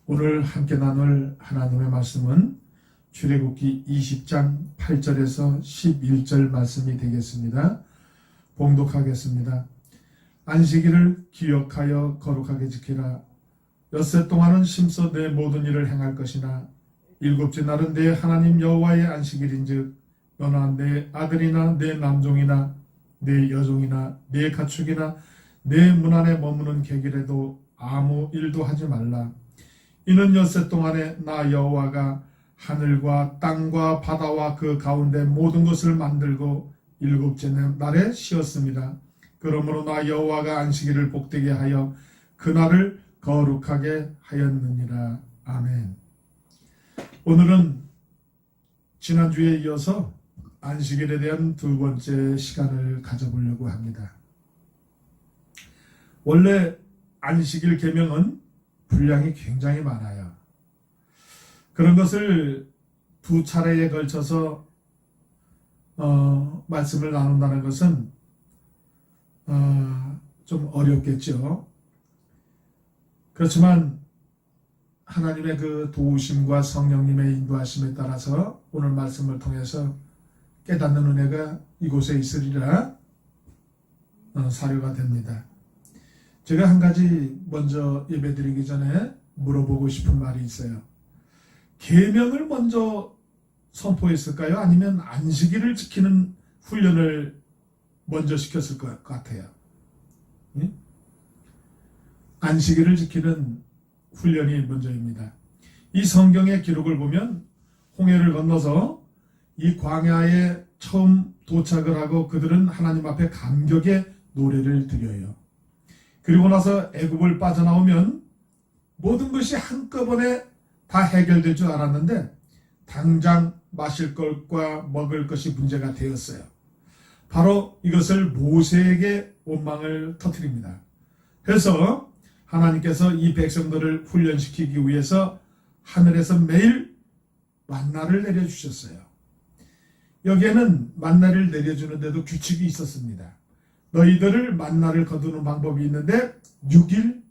오늘 함께 나눌 하나님의 말씀은 출애굽기 20장 8절에서 11절 말씀이 되겠습니다. 봉독하겠습니다. 안식일을 기억하여 거룩하게 지키라. 엿새 동안은 심서 내 모든 일을 행할 것이나 일곱째 날은 내 하나님 여호와의 안식일인즉 너나 내 아들이나 내 남종이나 내 여종이나 내 가축이나 내 문 안에 머무는 객이라도 아무 일도 하지 말라. 이는 엿새 동안에 나 여호와가 하늘과 땅과 바다와 그 가운데 모든 것을 만들고 일곱째 날에 쉬었습니다. 그러므로 나 여호와가 안식일을 복되게 하여 그날을 거룩하게 하였느니라. 아멘. 오늘은 지난주에 이어서 안식일에 대한 두 번째 시간을 가져보려고 합니다. 원래 안식일 계명은 분량이 굉장히 많아요. 그런 것을 두 차례에 걸쳐서 말씀을 나눈다는 것은 좀 어렵겠죠. 그렇지만 하나님의 그 도우심과 성령님의 인도하심에 따라서 오늘 말씀을 통해서 깨닫는 은혜가 이곳에 있으리라 사료가 됩니다. 제가 한 가지 먼저 예배드리기 전에 물어보고 싶은 말이 있어요. 계명을 먼저 선포했을까요? 아니면 안식일을 지키는 훈련을 먼저 시켰을 것 같아요. 예? 안식일을 지키는 훈련이 먼저입니다. 이 성경의 기록을 보면 홍해를 건너서 이 광야에 처음 도착을 하고 그들은 하나님 앞에 감격의 노래를 드려요. 그리고 나서 애굽을 빠져나오면 모든 것이 한꺼번에 다 해결될 줄 알았는데 당장 마실 것과 먹을 것이 문제가 되었어요. 바로 이것을 모세에게 원망을 터뜨립니다. 그래서 하나님께서 이 백성들을 훈련시키기 위해서 하늘에서 매일 만나를 내려주셨어요. 여기에는 만나를 내려주는데도 규칙이 있었습니다. 너희들을 만나를 거두는 방법이 있는데 6일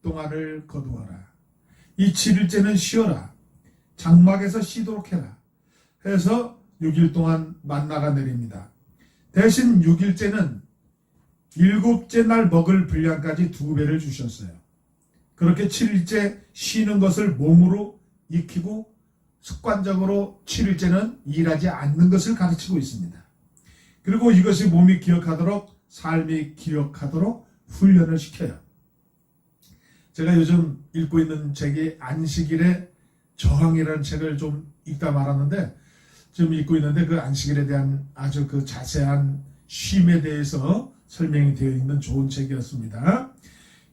동안을 거두어라. 이 7일째는 쉬어라. 장막에서 쉬도록 해라. 해서 6일 동안 만나가 내립니다. 대신 6일째는 7째 날 먹을 분량까지 2배를 주셨어요. 그렇게 7일째 쉬는 것을 몸으로 익히고 습관적으로 7일째는 일하지 않는 것을 가르치고 있습니다. 그리고 이것이 몸이 기억하도록 삶이 기억하도록 훈련을 시켜요. 제가 요즘 읽고 있는 책이 안식일의 저항이라는 책을 좀 읽다 말았는데 지금 읽고 있는데 그 안식일에 대한 아주 그 자세한 쉼에 대해서 설명이 되어 있는 좋은 책이었습니다.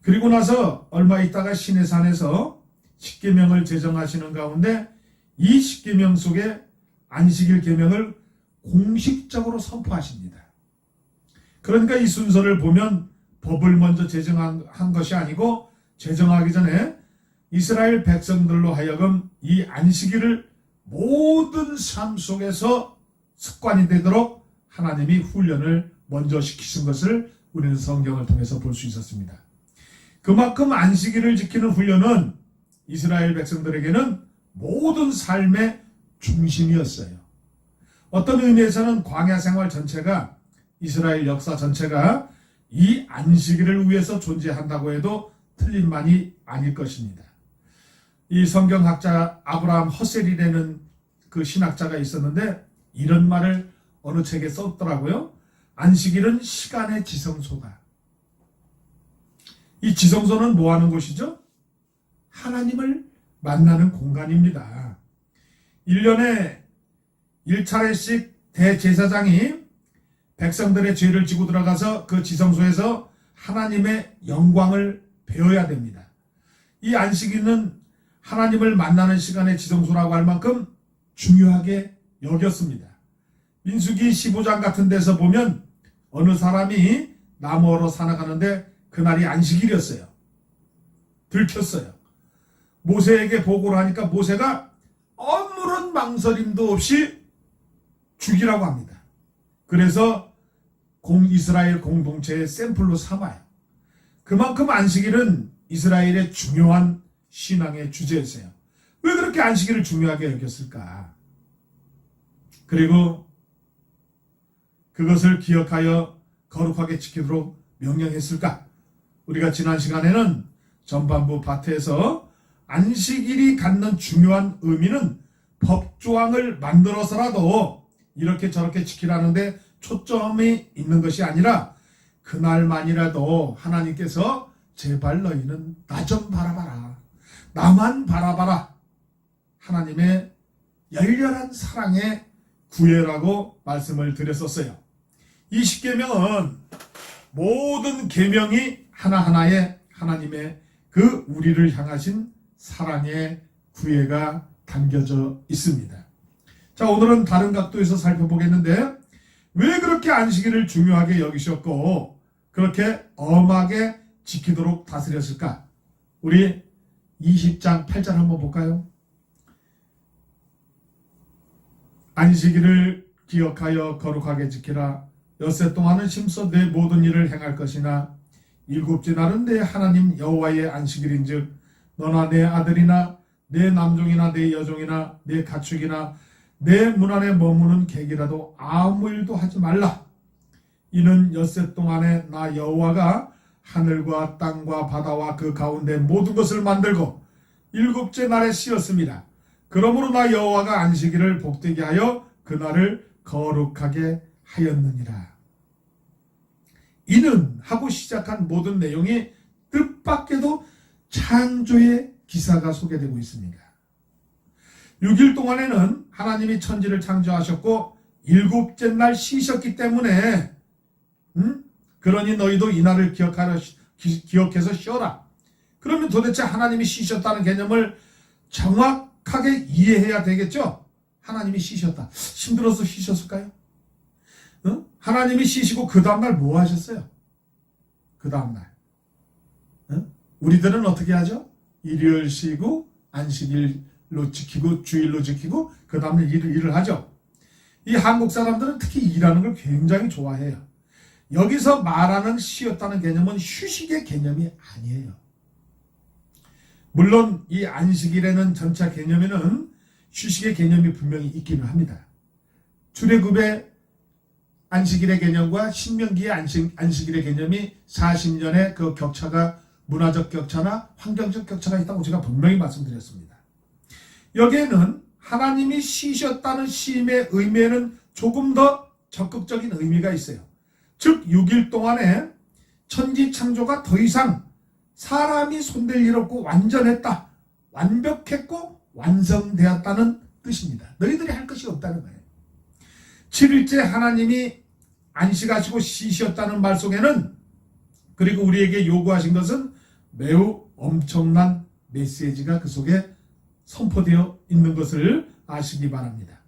그리고 나서 얼마 있다가 시내산에서 십계명을 제정하시는 가운데 이 십계명 속에 안식일 계명을 공식적으로 선포하십니다. 그러니까 이 순서를 보면 법을 먼저 제정한 것이 아니고 제정하기 전에 이스라엘 백성들로 하여금 이 안식일을 모든 삶 속에서 습관이 되도록 하나님이 훈련을 먼저 시키신 것을 우리는 성경을 통해서 볼 수 있었습니다. 그만큼 안식일을 지키는 훈련은 이스라엘 백성들에게는 모든 삶의 중심이었어요. 어떤 의미에서는 광야 생활 전체가 이스라엘 역사 전체가 이 안식일을 위해서 존재한다고 해도 틀린 말이 아닐 것입니다. 이 성경학자 아브라함 허셀이라는 그 신학자가 있었는데 이런 말을 어느 책에 썼더라고요. 안식일은 시간의 지성소다. 이 지성소는 뭐 하는 곳이죠? 하나님을 만나는 공간입니다. 1년에 1차례씩 대제사장이 백성들의 죄를 지고 들어가서 그 지성소에서 하나님의 영광을 배워야 됩니다. 이 안식일은 하나님을 만나는 시간의 지성소라고 할 만큼 중요하게 여겼습니다. 민수기 15장 같은 데서 보면 어느 사람이 나무로 살아가는데 그날이 안식일이었어요. 들켰어요. 모세에게 보고를 하니까 모세가 아무런 망설임도 없이 죽이라고 합니다. 그래서 이스라엘 공동체의 샘플로 삼아요. 그만큼 안식일은 이스라엘의 중요한 신앙의 주제였어요. 왜 그렇게 안식일을 중요하게 여겼을까? 그리고 그것을 기억하여 거룩하게 지키도록 명령했을까? 우리가 지난 시간에는 전반부 파트에서 안식일이 갖는 중요한 의미는 법조항을 만들어서라도 이렇게 저렇게 지키라는데 초점이 있는 것이 아니라 그날만이라도 하나님께서 제발 너희는 나 좀 바라봐라. 나만 바라봐라. 하나님의 열렬한 사랑의 구애라고 말씀을 드렸었어요. 이 십계명은 모든 계명이 하나하나에 하나님의 그 우리를 향하신 사랑의 구애가 담겨져 있습니다. 자, 오늘은 다른 각도에서 살펴보겠는데 왜 그렇게 안식일을 중요하게 여기셨고 그렇게 엄하게 지키도록 다스렸을까? 우리 20장 8절 한번 볼까요? 안식일을 기억하여 거룩하게 지키라. 엿새 동안은 심서 내 모든 일을 행할 것이나 일곱째 날은 내 하나님 여호와의 안식일인즉 너나 내 아들이나 내 남종이나 내 여종이나 내 가축이나 내 문 안에 머무는 객이라도 아무 일도 하지 말라. 이는 엿새 동안에 나 여호와가 하늘과 땅과 바다와 그 가운데 모든 것을 만들고 일곱째 날에 쉬었습니다. 그러므로 나 여호와가 안식일을 복되게 하여 그날을 거룩하게 하였느니라. 이는 하고 시작한 모든 내용이 뜻밖에도 창조의 기사가 소개되고 있습니다. 6일 동안에는 하나님이 천지를 창조하셨고 일곱째 날 쉬셨기 때문에 그러니 너희도 이날을 기억해서 쉬어라. 그러면 도대체 하나님이 쉬셨다는 개념을 정확하게 이해해야 되겠죠? 하나님이 쉬셨다. 힘들어서 쉬셨을까요? 하나님이 쉬시고 그 다음날 뭐 하셨어요? 그 다음날 우리들은 어떻게 하죠? 일요일 쉬고 안식일로 지키고 주일로 지키고 그 다음날 일을 하죠. 이 한국 사람들은 특히 일하는 걸 굉장히 좋아해요. 여기서 말하는 쉬었다는 개념은 휴식의 개념이 아니에요. 물론 이 안식일에는 전체 개념에는 휴식의 개념이 분명히 있기는 합니다. 출애굽의 안식일의 개념과 신명기의 안식일의 개념이 40년의 그 격차가 문화적 격차나 환경적 격차가 있다고 제가 분명히 말씀드렸습니다. 여기에는 하나님이 쉬셨다는 쉼의 의미에는 조금 더 적극적인 의미가 있어요. 즉 6일 동안에 천지 창조가 더 이상 사람이 손댈 일 없고 완전했다. 완벽했고 완성되었다는 뜻입니다. 너희들이 할 것이 없다는 거예요. 7일째 하나님이 안식하시고 쉬셨다는 말 속에는 그리고 우리에게 요구하신 것은 매우 엄청난 메시지가 그 속에 선포되어 있는 것을 아시기 바랍니다.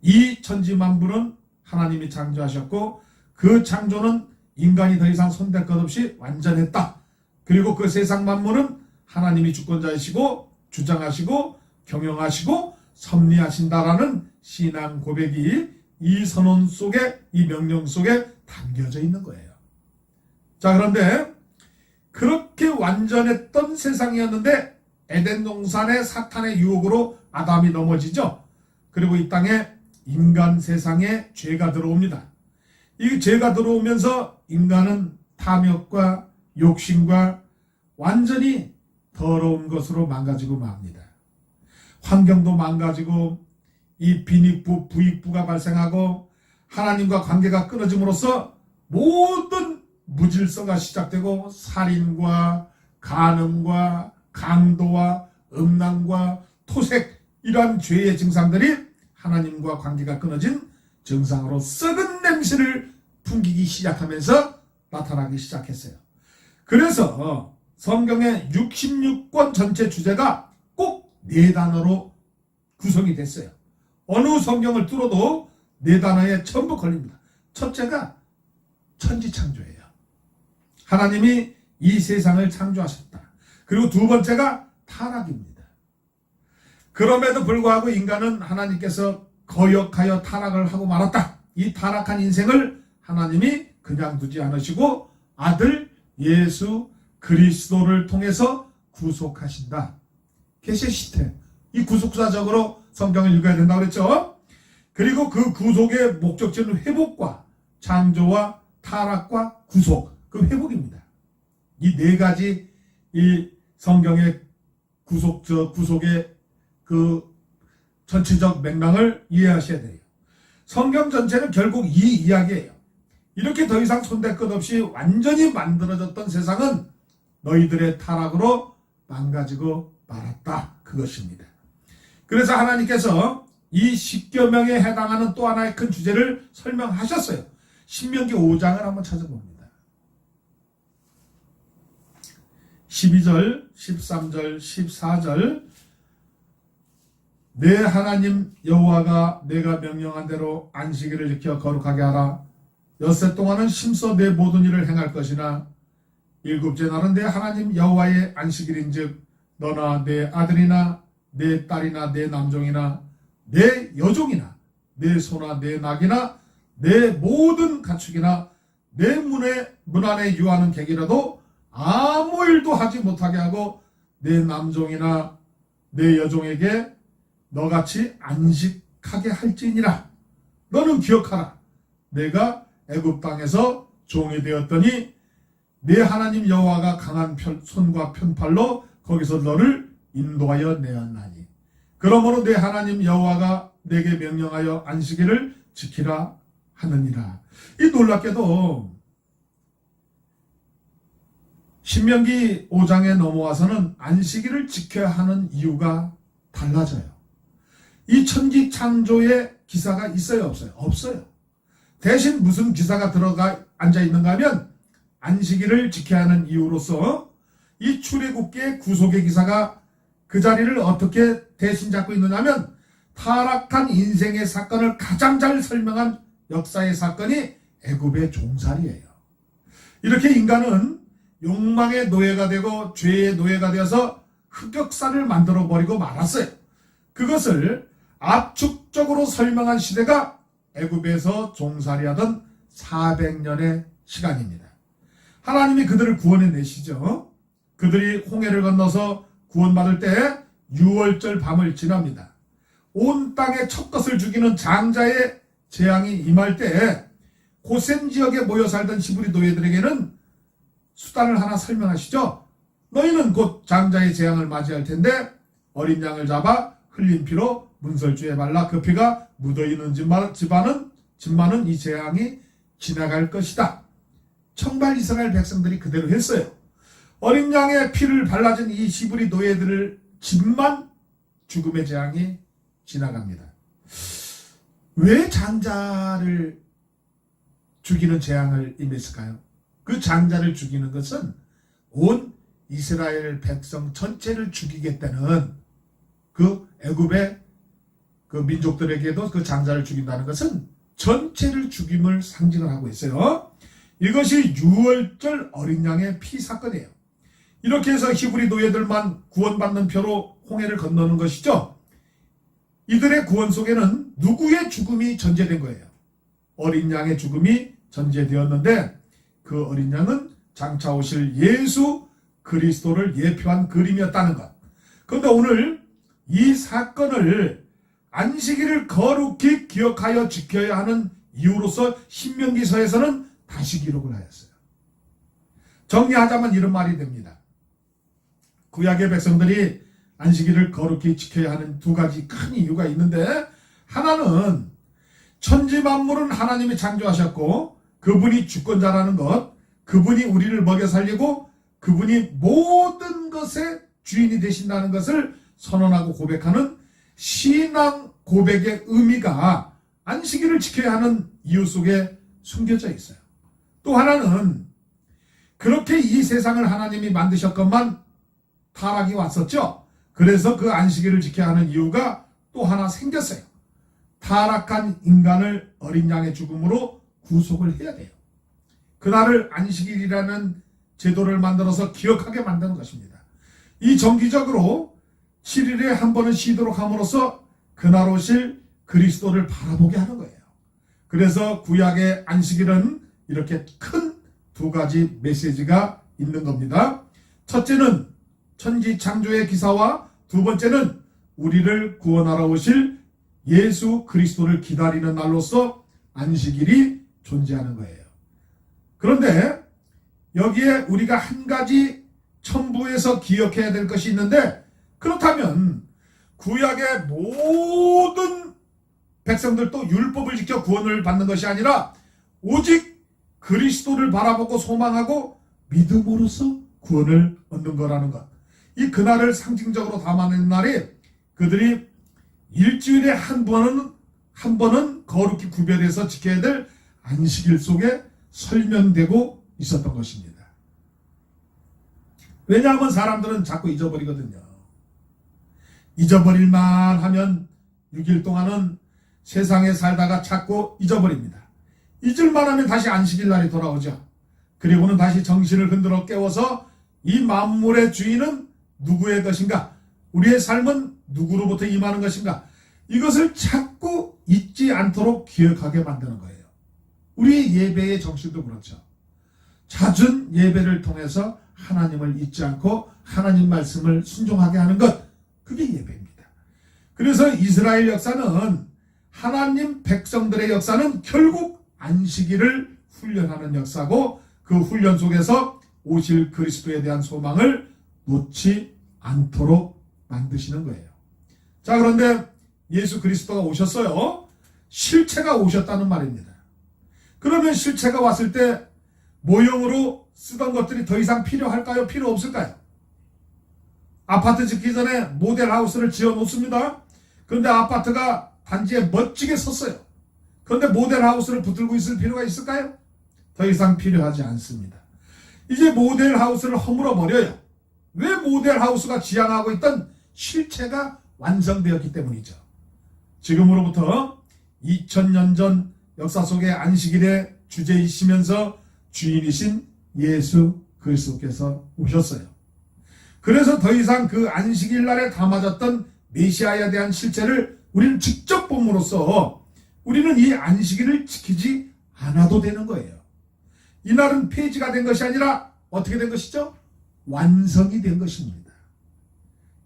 이 천지만물은 하나님이 창조하셨고 그 창조는 인간이 더 이상 손댈 것 없이 완전했다. 그리고 그 세상 만물은 하나님이 주권자이시고 주장하시고 경영하시고 섭리하신다라는 신앙 고백이 이 선언 속에 이 명령 속에 담겨져 있는 거예요. 자, 그런데 그렇게 완전했던 세상이었는데 에덴 동산의 사탄의 유혹으로 아담이 넘어지죠. 그리고 이 땅에 인간 세상에 죄가 들어옵니다. 이 죄가 들어오면서 인간은 탐욕과 욕심과 완전히 더러운 것으로 망가지고 맙니다. 환경도 망가지고 이 빈익부, 부익부가 발생하고 하나님과 관계가 끊어짐으로써 모든 무질서가 시작되고 살인과 간음과 강도와 음란과 토색 이러한 죄의 증상들이 하나님과 관계가 끊어진 증상으로 썩은 냄새를 풍기기 시작하면서 나타나기 시작했어요. 그래서 성경의 66권 전체 주제가 꼭 4단어로 구성이 됐어요. 어느 성경을 뚫어도 4단어에 전부 걸립니다. 첫째가 천지창조예요. 하나님이 이 세상을 창조하셨다. 그리고 두 번째가 타락입니다. 그럼에도 불구하고 인간은 하나님께서 거역하여 타락을 하고 말았다. 이 타락한 인생을 하나님이 그냥 두지 않으시고 아들 예수 그리스도를 통해서 구속하신다. 계시의 시태, 이 구속사적으로 성경을 읽어야 된다고 그랬죠. 그리고 그 구속의 목적지는 회복과 창조와 타락과 구속, 그 회복입니다. 이 네 가지 이 성경의 구속의 그 전체적 맥락을 이해하셔야 돼요. 성경 전체는 결국 이 이야기예요. 이렇게 더 이상 손댈 것 없이 완전히 만들어졌던 세상은 너희들의 타락으로 망가지고 말았다. 그것입니다. 그래서 하나님께서 이 십계명에 해당하는 또 하나의 큰 주제를 설명하셨어요. 신명기 5장을 한번 찾아봅니다. 12절, 13절, 14절 내 하나님 여호와가 내가 명령한 대로 안식일을 지켜 거룩하게 하라. 엿새 동안은 심써 내 모든 일을 행할 것이나 일곱째 날은 내 하나님 여호와의 안식일인즉 너나 내 아들이나 내 딸이나 내 남종이나 내 여종이나 내 소나 내 낙이나 내 모든 가축이나 내 문 안에 유하는 객이라도 아무 일도 하지 못하게 하고 내 남종이나 내 여종에게 너같이 안식하게 할지니라. 너는 기억하라. 내가 애굽 땅에서 종이 되었더니 내 하나님 여호와가 강한 손과 편팔로 거기서 너를 인도하여 내었나니 그러므로 내 하나님 여호와가 내게 명령하여 안식일을 지키라 하느니라. 이 놀랍게도 신명기 5장에 넘어와서는 안식일을 지켜야 하는 이유가 달라져요. 이 천지 창조의 기사가 있어요, 없어요? 없어요. 대신 무슨 기사가 들어가 앉아 있는가 하면 안식일을 지켜야 하는 이유로서 이 출애굽기의 구속의 기사가 그 자리를 어떻게 대신 잡고 있느냐 하면 타락한 인생의 사건을 가장 잘 설명한 역사의 사건이 애굽의 종살이에요. 이렇게 인간은 욕망의 노예가 되고 죄의 노예가 되어서 흑역사를 만들어버리고 말았어요. 그것을 압축적으로 설명한 시대가 애굽에서 종살이하던 400년의 시간입니다. 하나님이 그들을 구원해 내시죠. 그들이 홍해를 건너서 구원받을 때 6월절 밤을 지납니다. 온 땅의 첫 것을 죽이는 장자의 재앙이 임할 때 고센 지역에 모여 살던 히브리 노예들에게는 수단을 하나 설명하시죠. 너희는 곧 장자의 재앙을 맞이할 텐데 어린 양을 잡아 흘린 피로 문설주에 발라 그 피가 묻어있는 집만은 이 재앙이 지나갈 것이다. 청발 이스라엘 백성들이 그대로 했어요. 어린 양의 피를 발라준 이 히브리 노예들을 집만 죽음의 재앙이 지나갑니다. 왜 장자를 죽이는 재앙을 임했을까요? 그 장자를 죽이는 것은 온 이스라엘 백성 전체를 죽이겠다는 그 애굽의 그 민족들에게도 그 장자를 죽인다는 것은 전체를 죽임을 상징을 하고 있어요. 이것이 6월절 어린 양의 피 사건이에요. 이렇게 해서 히브리 노예들만 구원받는 표로 홍해를 건너는 것이죠. 이들의 구원 속에는 누구의 죽음이 전제된 거예요? 어린 양의 죽음이 전제되었는데 그 어린 양은 장차 오실 예수 그리스도를 예표한 그림이었다는 것. 그런데 오늘 이 사건을 안식일을 거룩히 기억하여 지켜야 하는 이유로서 신명기서에서는 다시 기록을 하였어요. 정리하자면 이런 말이 됩니다. 구약의 백성들이 안식일을 거룩히 지켜야 하는 두 가지 큰 이유가 있는데, 하나는 천지 만물은 하나님이 창조하셨고 그분이 주권자라는 것, 그분이 우리를 먹여 살리고 그분이 모든 것의 주인이 되신다는 것을 선언하고 고백하는 신앙 고백의 의미가 안식일을 지켜야 하는 이유 속에 숨겨져 있어요. 또 하나는 그렇게 이 세상을 하나님이 만드셨건만 타락이 왔었죠. 그래서 그 안식일을 지켜야 하는 이유가 또 하나 생겼어요. 타락한 인간을 어린 양의 죽음으로 구속을 해야 돼요. 그날을 안식일이라는 제도를 만들어서 기억하게 만드는 것입니다. 이 정기적으로 7일에 한 번은 쉬도록 함으로써 그날 오실 그리스도를 바라보게 하는 거예요. 그래서 구약의 안식일은 이렇게 큰 두 가지 메시지가 있는 겁니다. 첫째는 천지 창조의 기사와 두 번째는 우리를 구원하러 오실 예수 그리스도를 기다리는 날로서 안식일이 존재하는 거예요. 그런데 여기에 우리가 한 가지 첨부해서 기억해야 될 것이 있는데, 그렇다면 구약의 모든 백성들도 율법을 지켜 구원을 받는 것이 아니라 오직 그리스도를 바라보고 소망하고 믿음으로써 구원을 얻는 거라는 것. 이 그날을 상징적으로 담아낸 날이 그들이 일주일에 한 번은 거룩히 구별해서 지켜야 될 안식일 속에 설명되고 있었던 것입니다. 왜냐하면 사람들은 자꾸 잊어버리거든요. 잊어버릴만 하면 6일 동안은 세상에 살다가 자꾸 잊어버립니다. 잊을만 하면 다시 안식일 날이 돌아오죠. 그리고는 다시 정신을 흔들어 깨워서 이 만물의 주인은 누구의 것인가? 우리의 삶은 누구로부터 임하는 것인가? 이것을 자꾸 잊지 않도록 기억하게 만드는 거예요. 우리의 예배의 정신도 그렇죠. 잦은 예배를 통해서 하나님을 잊지 않고 하나님 말씀을 순종하게 하는 것, 그게 예배입니다. 그래서 이스라엘 역사는, 하나님 백성들의 역사는 결국 안식일을 훈련하는 역사고, 그 훈련 속에서 오실 그리스도에 대한 소망을 놓지 않도록 만드시는 거예요. 자, 그런데 예수 그리스도가 오셨어요. 실체가 오셨다는 말입니다. 그러면 실체가 왔을 때 모형으로 쓰던 것들이 더 이상 필요할까요? 필요 없을까요? 아파트 짓기 전에 모델하우스를 지어 놓습니다. 그런데 아파트가 단지에 멋지게 섰어요. 그런데 모델하우스를 붙들고 있을 필요가 있을까요? 더 이상 필요하지 않습니다. 이제 모델하우스를 허물어 버려요. 왜? 모델하우스가 지향하고 있던 실체가 완성되었기 때문이죠. 지금으로부터 2000년 전 역사 속의 안식일의 주제이시면서 주인이신 예수 그리스도께서 오셨어요. 그래서 더 이상 그 안식일 날에 담아졌던 메시아에 대한 실체를 우리는 직접 봄으로써 우리는 이 안식일을 지키지 않아도 되는 거예요. 이날은 폐지가 된 것이 아니라 어떻게 된 것이죠? 완성이 된 것입니다.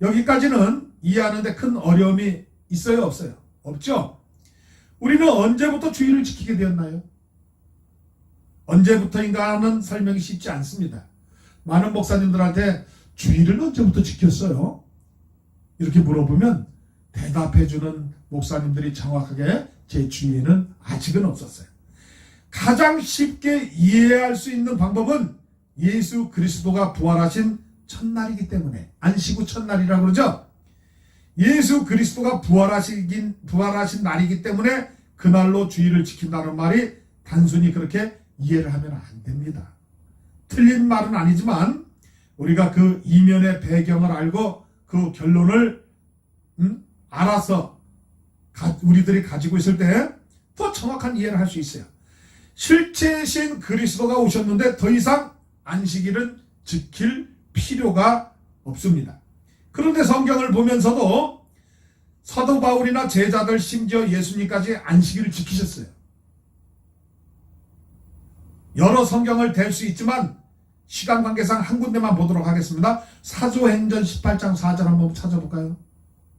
여기까지는 이해하는데 큰 어려움이 있어요? 없어요? 없죠? 우리는 언제부터 주일을 지키게 되었나요? 언제부터인가 하는 설명이 쉽지 않습니다. 많은 목사님들한테 주일을 언제부터 지켰어요? 이렇게 물어보면 대답해주는 목사님들이 정확하게 제 주위에는 아직은 없었어요. 가장 쉽게 이해할 수 있는 방법은 예수 그리스도가 부활하신 첫날이기 때문에, 안식 후 첫날이라고 그러죠. 예수 그리스도가 부활하신 날이기 때문에 그날로 주일을 지킨다는 말이 단순히 그렇게 이해를 하면 안 됩니다. 틀린 말은 아니지만 우리가 그 이면의 배경을 알고 그 결론을 알아서 우리들이 가지고 있을 때 더 정확한 이해를 할 수 있어요. 실체신 그리스도가 오셨는데 더 이상 안식일은 지킬 필요가 없습니다. 그런데 성경을 보면서도 사도 바울이나 제자들, 심지어 예수님까지 안식일을 지키셨어요. 여러 성경을 댈 수 있지만 시간 관계상 한 군데만 보도록 하겠습니다. 사도행전 18장 4절 한번 찾아볼까요?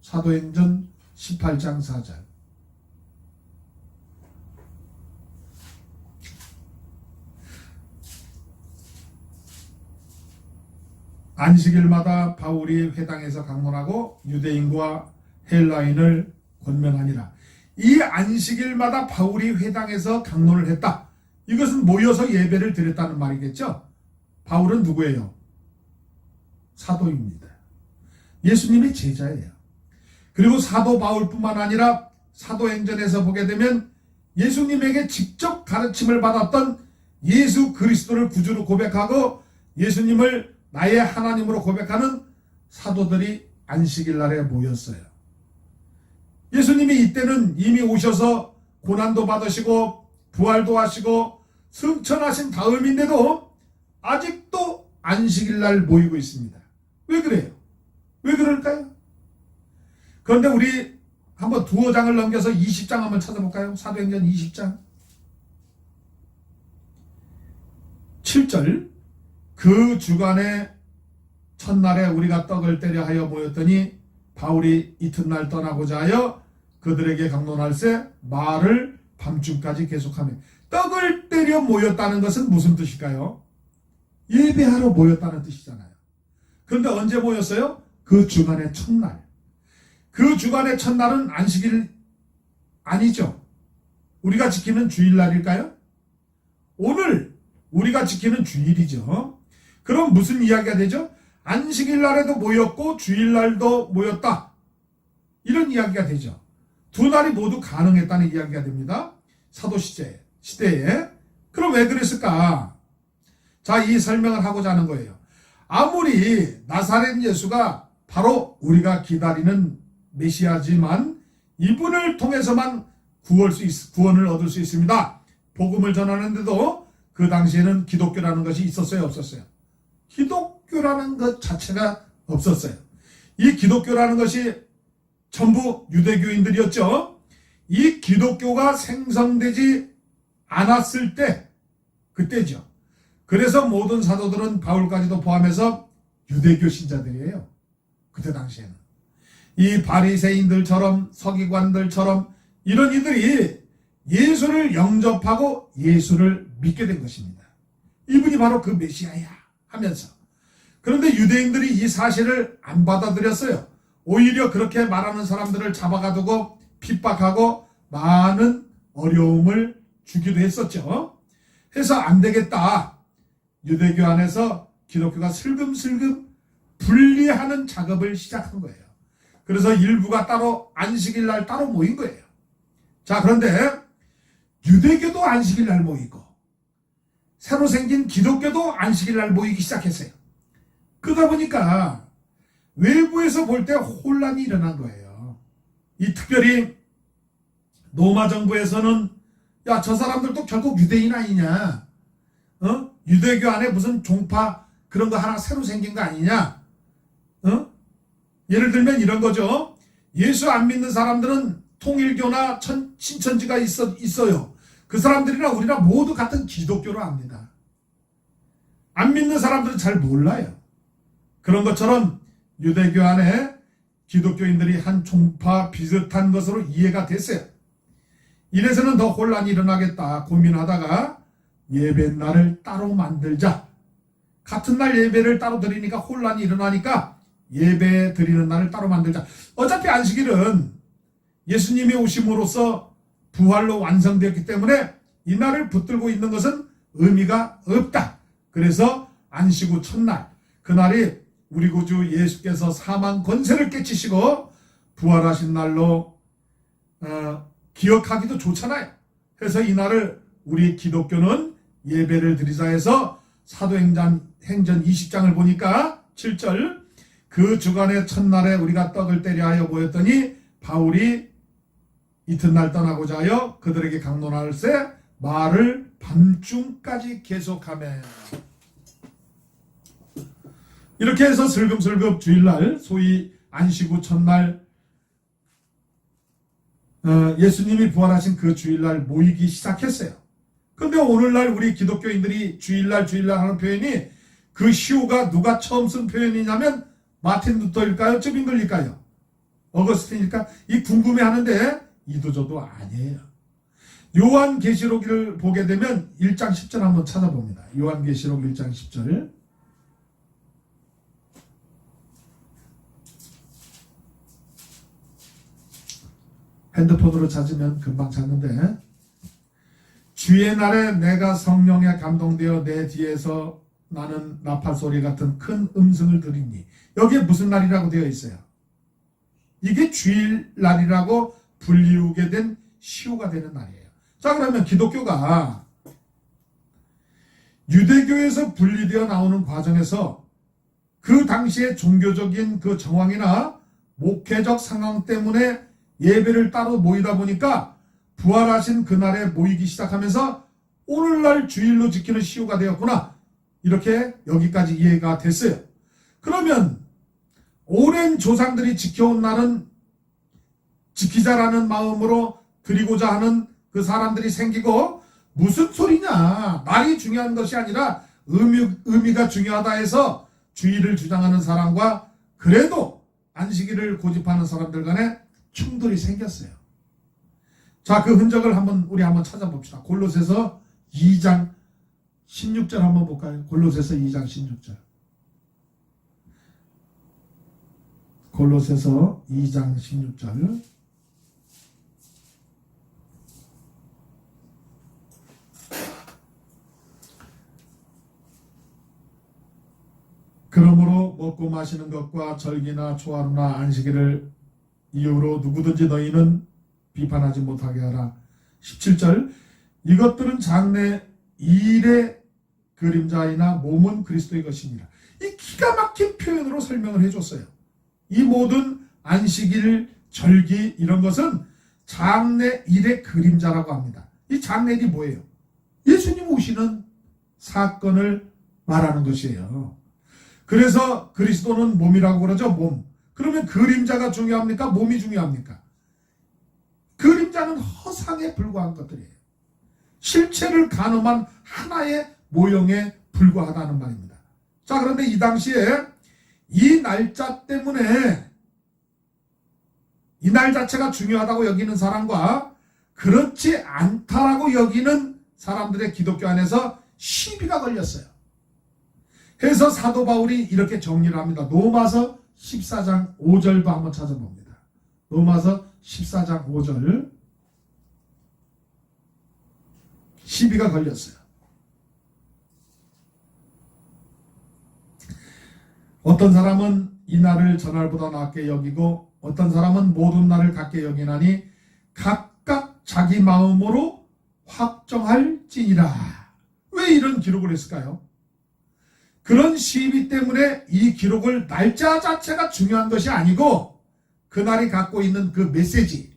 사도행전 18장 4절. 안식일마다 바울이 회당에서 강론하고 유대인과 헬라인을 권면하니라. 이 안식일마다 바울이 회당에서 강론을 했다. 이것은 모여서 예배를 드렸다는 말이겠죠. 바울은 누구예요? 사도입니다. 예수님의 제자예요. 그리고 사도 바울뿐만 아니라 사도행전에서 보게 되면 예수님에게 직접 가르침을 받았던 예수 그리스도를 구주로 고백하고 예수님을 나의 하나님으로 고백하는 사도들이 안식일 날에 모였어요. 예수님이 이때는 이미 오셔서 고난도 받으시고 부활도 하시고 승천하신 다음인데도 아직도 안식일 날 모이고 있습니다. 왜 그래요? 왜 그럴까요? 그런데 우리 한번 두어 장을 넘겨서 20장 한번 찾아볼까요? 사도행전 20장 7절. 그 주간에 첫날에 우리가 떡을 떼려 하여 모였더니 바울이 이튿날 떠나고자 하여 그들에게 강론할세 말을 밤중까지 계속하며. 떡을 때려 모였다는 것은 무슨 뜻일까요? 예배하러 모였다는 뜻이잖아요. 그런데 언제 모였어요? 그 주간의 첫날. 그 주간의 첫날은 안식일 아니죠. 우리가 지키는 주일날일까요? 오늘 우리가 지키는 주일이죠. 그럼 무슨 이야기가 되죠? 안식일 날에도 모였고 주일날도 모였다. 이런 이야기가 되죠. 두 날이 모두 가능했다는 이야기가 됩니다. 사도시대에. 그럼 왜 그랬을까? 자, 이 설명을 하고자 하는 거예요. 아무리 나사렛 예수가 바로 우리가 기다리는 메시아지만 이분을 통해서만 구원을 얻을 수 있습니다. 복음을 전하는데도 그 당시에는 기독교라는 것이 있었어요, 없었어요? 기독교라는 것 자체가 없었어요. 이 기독교라는 것이 전부 유대교인들이었죠. 이 기독교가 생성되지 않았을 때, 그때죠. 그래서 모든 사도들은 바울까지도 포함해서 유대교 신자들이에요. 그때 당시에는. 이 바리새인들처럼 서기관들처럼 이런 이들이 예수를 영접하고 예수를 믿게 된 것입니다. 이분이 바로 그 메시아야 하면서. 그런데 유대인들이 이 사실을 안 받아들였어요. 오히려 그렇게 말하는 사람들을 잡아가두고 핍박하고 많은 어려움을 주기도 했었죠. 해서 안 되겠다. 유대교 안에서 기독교가 슬금슬금 분리하는 작업을 시작한 거예요. 그래서 일부가 따로 안식일 날 따로 모인 거예요. 자, 그런데 유대교도 안식일 날 모이고 새로 생긴 기독교도 안식일 날 모이기 시작했어요. 그러다 보니까 외부에서 볼 때 혼란이 일어난 거예요. 이 특별히 로마 정부에서는 야, 저 사람들도 결국 유대인 아니냐? 유대교 안에 무슨 종파 그런 거 하나 새로 생긴 거 아니냐? 예를 들면 이런 거죠. 예수 안 믿는 사람들은 통일교나 신천지가 있어요. 그 사람들이랑 우리랑 모두 같은 기독교로 압니다. 안 믿는 사람들은 잘 몰라요. 그런 것처럼 유대교 안에 기독교인들이 한 종파 비슷한 것으로 이해가 됐어요. 이래서는 더 혼란이 일어나겠다 고민하다가 예배 날을 따로 만들자. 같은 날 예배를 따로 드리니까 혼란이 일어나니까 예배 드리는 날을 따로 만들자. 어차피 안식일은 예수님이 오심으로써 부활로 완성되었기 때문에 이 날을 붙들고 있는 것은 의미가 없다. 그래서 안식 후 첫날, 그날이 우리 구주 예수께서 사망 권세를 깨치시고 부활하신 날로 기억하기도 좋잖아요. 그래서 이 날을 우리 기독교는 예배를 드리자 해서 사도행전 20장을 보니까 7절 그 주간의 첫날에 우리가 떡을 때려 하여 모였더니 바울이 이튿날 떠나고자 하여 그들에게 강론할세 말을 밤중까지 계속하며. 이렇게 해서 슬금슬금 주일날 소위 안식 후 첫날 예수님이 부활하신 그 주일날 모이기 시작했어요. 근데 오늘날 우리 기독교인들이 주일날 하는 표현이 그 시호가 누가 처음 쓴 표현이냐면 마틴 루터일까요? 쯔빙글일까요? 어거스틴일까? 이 궁금해하는데 이도저도 아니에요. 요한계시록을 보게 되면 1장 10절 한번 찾아봅니다. 요한계시록 1장 10절. 핸드폰으로 찾으면 금방 찾는데, 주의 날에 내가 성령에 감동되어 내 뒤에서 나는 나팔 소리 같은 큰 음성을 들으니. 여기에 무슨 날이라고 되어 있어요? 이게 주일날이라고 불리우게 된 시호가 되는 날이에요. 자, 그러면 기독교가 유대교에서 분리되어 나오는 과정에서 그 당시의 종교적인 그 정황이나 목회적 상황 때문에 예배를 따로 모이다 보니까 부활하신 그날에 모이기 시작하면서 오늘날 주일로 지키는 시호가 되었구나. 이렇게 여기까지 이해가 됐어요. 그러면 오랜 조상들이 지켜온 날은 지키자라는 마음으로 드리고자 하는 그 사람들이 생기고, 무슨 소리냐, 날이 중요한 것이 아니라 의미가 중요하다 해서 주일을 주장하는 사람과 그래도 안식일을 고집하는 사람들 간에 충돌이 생겼어요. 자, 그 흔적을 우리 한번 찾아봅시다. 골로새서 2장 16절 한번 볼까요? 골로새서 2장 16절. 골로새서 2장 16절. 그러므로 먹고 마시는 것과 절기나 초하루나 안식일을 이유로 누구든지 너희는 비판하지 못하게 하라. 17절. 이것들은 장래 일의 그림자이나 몸은 그리스도의 것입니다. 이 기가 막힌 표현으로 설명을 해줬어요. 이 모든 안식일, 절기 이런 것은 장래 일의 그림자라고 합니다. 이 장래 일이 뭐예요? 예수님 오시는 사건을 말하는 것이에요. 그래서 그리스도는 몸이라고 그러죠. 몸. 그러면 그림자가 중요합니까? 몸이 중요합니까? 그림자는 허상에 불과한 것들이에요. 실체를 가늠한 하나의 모형에 불과하다는 말입니다. 자, 그런데 이 당시에 이 날짜 때문에 이 날 자체가 중요하다고 여기는 사람과 그렇지 않다라고 여기는 사람들의 기독교 안에서 시비가 걸렸어요. 그래서 사도 바울이 이렇게 정리를 합니다. 로마서 14장 5절도 한번 찾아봅니다. 로마서 14장 5절. 시비가 걸렸어요. 어떤 사람은 이 날을 전날보다 낫게 여기고 어떤 사람은 모든 날을 같게 여기나니 각각 자기 마음으로 확정할지니라. 왜 이런 기록을 했을까요? 그런 시비 때문에 이 기록을 날짜 자체가 중요한 것이 아니고 그날이 갖고 있는 그 메시지,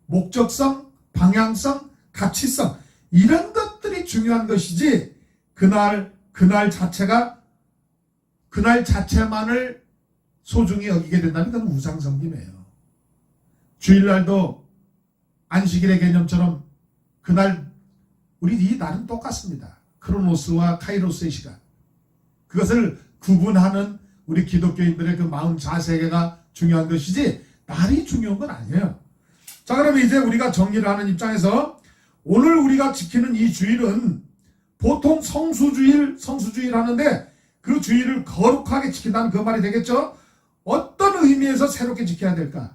목적성, 방향성, 가치성 이런 것들이 중요한 것이지 그날 자체만을 소중히 여기게 된다면 그건 우상숭배예요. 주일날도 안식일의 개념처럼 그날 우리 이 날은 똑같습니다. 크로노스와 카이로스의 시간. 그것을 구분하는 우리 기독교인들의 그 마음 자세가 중요한 것이지 날이 중요한 건 아니에요. 자, 그러면 이제 우리가 정리를 하는 입장에서 오늘 우리가 지키는 이 주일은 보통 성수주일 하는데 그 주일을 거룩하게 지킨다는 그 말이 되겠죠? 어떤 의미에서 새롭게 지켜야 될까?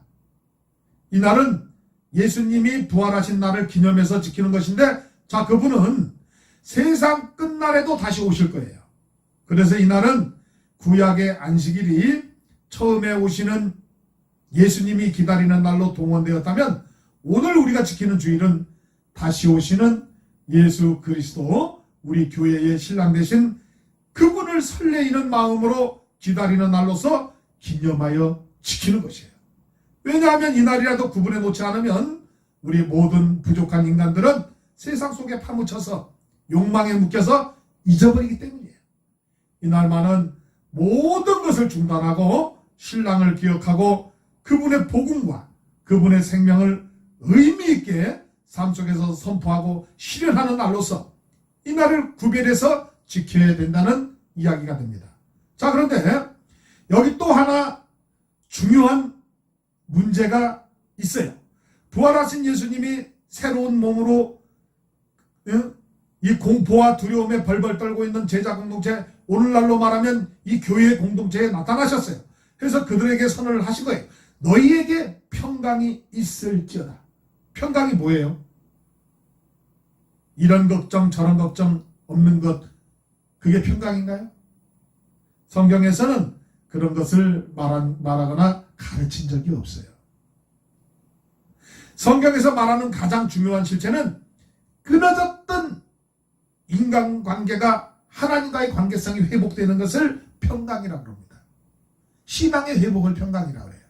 이 날은 예수님이 부활하신 날을 기념해서 지키는 것인데 자, 그분은 세상 끝날에도 다시 오실 거예요. 그래서 이 날은 구약의 안식일이 처음에 오시는 예수님이 기다리는 날로 동원되었다면 오늘 우리가 지키는 주일은 다시 오시는 예수 그리스도 우리 교회의 신랑 되신 그분을 설레이는 마음으로 기다리는 날로서 기념하여 지키는 것이에요. 왜냐하면 이 날이라도 구분해 놓지 않으면 우리 모든 부족한 인간들은 세상 속에 파묻혀서 욕망에 묶여서 잊어버리기 때문이에요. 이날만은 모든 것을 중단하고 신랑을 기억하고 그분의 복음과 그분의 생명을 의미 있게 삶 속에서 선포하고 실현하는 날로서 이 날을 구별해서 지켜야 된다는 이야기가 됩니다. 자, 그런데 여기 또 하나 중요한 문제가 있어요. 부활하신 예수님이 새로운 몸으로 이 공포와 두려움에 벌벌 떨고 있는 제자 공동체, 오늘날로 말하면 이 교회 공동체에 나타나셨어요. 그래서 그들에게 선언을 하신 거예요. 너희에게 평강이 있을지어다. 평강이 뭐예요? 이런 걱정 저런 걱정 없는 것, 그게 평강인가요? 성경에서는 그런 것을 말하거나 가르친 적이 없어요. 성경에서 말하는 가장 중요한 실체는 끊어졌던 인간관계가 하나님과의 관계성이 회복되는 것을 평강이라고 합니다. 신앙의 회복을 평강이라고 해요.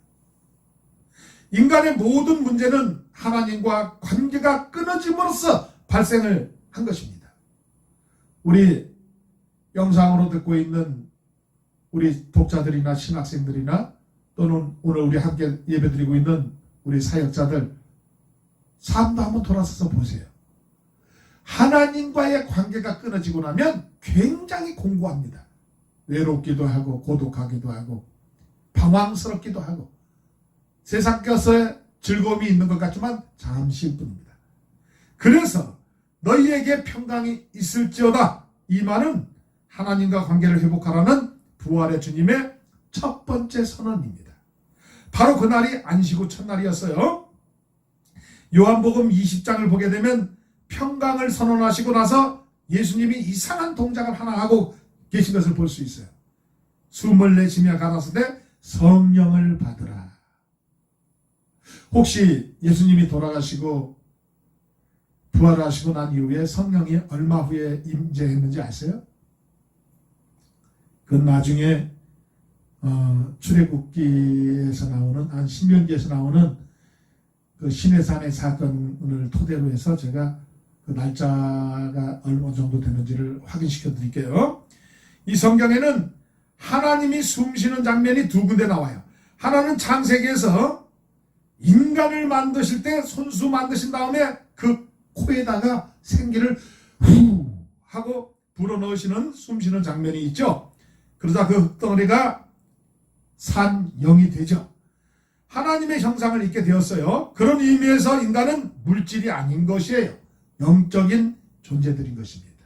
인간의 모든 문제는 하나님과 관계가 끊어짐으로써 발생을 한 것입니다. 우리 영상으로 듣고 있는 우리 독자들이나 신학생들이나 또는 오늘 우리 함께 예배드리고 있는 우리 사역자들 삶도 한번 돌아서서 보세요. 하나님과의 관계가 끊어지고 나면 굉장히 공고합니다. 외롭기도 하고 고독하기도 하고 당황스럽기도 하고 세상 것에 즐거움이 있는 것 같지만 잠시일 뿐입니다. 그래서 너희에게 평강이 있을지어다, 이 말은 하나님과 관계를 회복하라는 부활의 주님의 첫 번째 선언입니다. 바로 그날이 안식 후 첫날이었어요. 요한복음 20장을 보게 되면 평강을 선언하시고 나서 예수님이 이상한 동작을 하나 하고 계신 것을 볼 수 있어요. 숨을 내쉬며 가라사대 성령을 받으라. 혹시 예수님이 돌아가시고 부활하시고 난 이후에 성령이 얼마 후에 임재했는지 아세요? 그건 나중에 출애굽기에서 나오는 신명기에서 나오는 그 시내산의 사건을 토대로 해서 제가 그 날짜가 어느 정도 되는지를 확인시켜 드릴게요. 이 성경에는 하나님이 숨쉬는 장면이 두 군데 나와요. 하나는 창세기에서 인간을 만드실 때 손수 만드신 다음에 그 코에다가 생기를 후 하고 불어넣으시는 숨쉬는 장면이 있죠. 그러다 그 흙덩어리가 산영이 되죠. 하나님의 형상을 입게 되었어요. 그런 의미에서 인간은 물질이 아닌 것이에요. 영적인 존재들인 것입니다.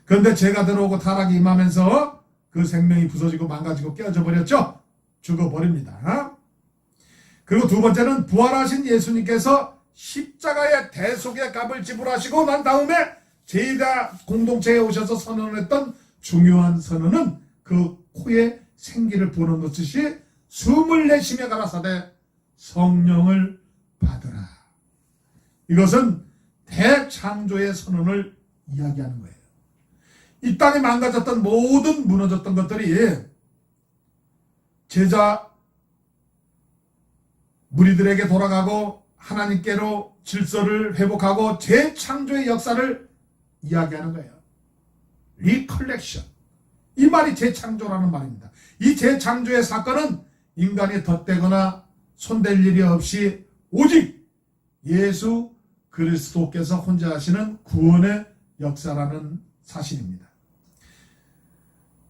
그런데 죄가 들어오고 타락이 임하면서 그 생명이 부서지고 망가지고 깨어져 버렸죠. 죽어버립니다. 그리고 두 번째는 부활하신 예수님께서 십자가의 대속의 값을 지불하시고 난 다음에 제자 공동체에 오셔서 선언했던 중요한 선언은 그 코에 생기를 불어넣듯이 숨을 내쉬며 가라사대 성령을 받으라. 이것은 대창조의 선언을 이야기하는 거예요. 이 땅에 망가졌던 모든 무너졌던 것들이 제자 무리들에게 돌아가고 하나님께로 질서를 회복하고 재창조의 역사를 이야기하는 거예요. 리컬렉션. 이 말이 재창조라는 말입니다. 이 재창조의 사건은 인간이 덧대거나 손댈 일이 없이 오직 예수 그리스도께서 혼자 하시는 구원의 역사라는 사실입니다.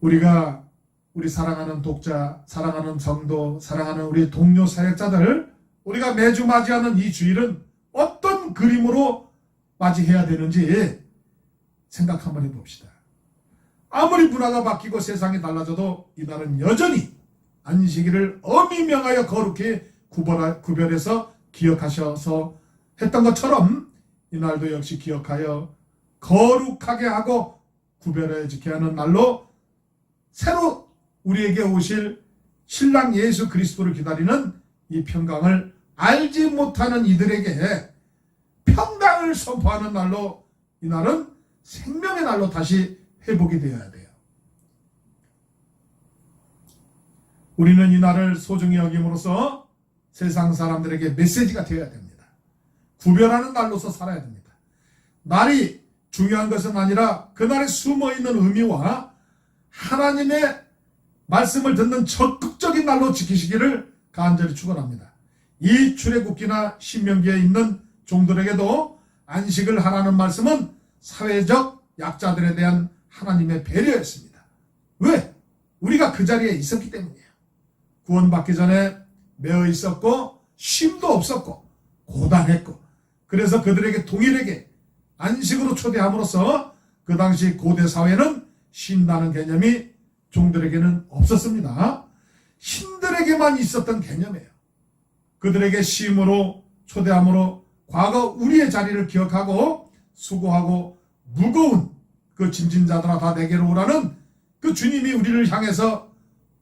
우리가 우리 사랑하는 독자, 사랑하는 성도, 사랑하는 우리 동료 사역자들, 우리가 매주 맞이하는 이 주일은 어떤 그림으로 맞이해야 되는지 생각 한번 해봅시다. 아무리 문화가 바뀌고 세상이 달라져도 이날은 여전히 안식일을 엄히 명하여 거룩히 구별해서 기억하셔서 했던 것처럼 이날도 역시 기억하여 거룩하게 하고 구별해 지켜야 하는 날로 새로 우리에게 오실 신랑 예수 그리스도를 기다리는 이 평강을 알지 못하는 이들에게 평강을 선포하는 날로, 이날은 생명의 날로 다시 회복이 되어야 돼요. 우리는 이 날을 소중히 여김으로써 세상 사람들에게 메시지가 되어야 됩니다. 구별하는 날로서 살아야 됩니다. 날이 중요한 것은 아니라 그날에 숨어있는 의미와 하나님의 말씀을 듣는 적극적인 날로 지키시기를 간절히 축원합니다. 이 출애굽기나 신명기에 있는 종들에게도 안식을 하라는 말씀은 사회적 약자들에 대한 하나님의 배려였습니다. 왜? 우리가 그 자리에 있었기 때문이에요. 구원받기 전에 매어 있었고 쉼도 없었고 고단했고, 그래서 그들에게 동일하게 안식으로 초대함으로써 그 당시 고대 사회는 쉰다는 개념이 종들에게는 없었습니다. 신들에게만 있었던 개념이에요. 그들에게 쉼으로 초대함으로 과거 우리의 자리를 기억하고 수고하고 무거운 그 짐진 자들아 다 내게로 오라는 그 주님이 우리를 향해서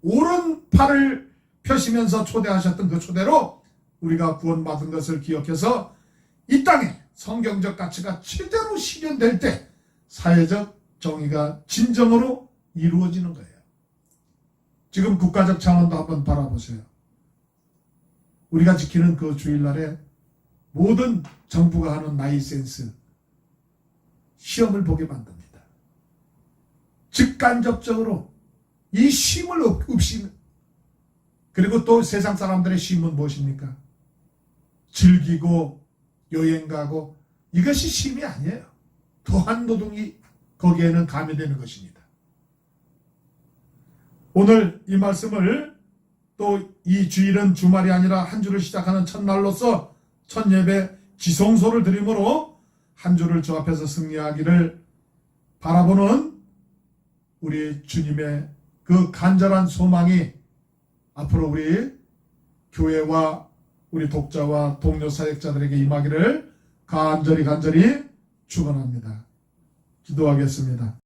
오른팔을 펴시면서 초대하셨던 그 초대로 우리가 구원받은 것을 기억해서 이 땅에 성경적 가치가 제대로 실현될 때 사회적 정의가 진정으로 이루어지는 거예요. 지금 국가적 차원도 한번 바라보세요. 우리가 지키는 그 주일날에 모든 정부가 하는 라이센스 시험을 보게 만듭니다. 직간접적으로 이 쉼을 없이는, 그리고 또 세상 사람들의 쉼은 무엇입니까? 즐기고 여행 가고, 이것이 쉼이 아니에요. 더한 노동이 거기에는 가미되는 것입니다. 오늘 이 말씀을 또 이 주일은 주말이 아니라 한 주를 시작하는 첫날로서 첫 예배 지성소를 드림으로 한 주를 주 앞에서 승리하기를 바라보는 우리 주님의 그 간절한 소망이 앞으로 우리 교회와 우리 독자와 동료 사역자들에게 임하기를 간절히 축원합니다. 기도하겠습니다.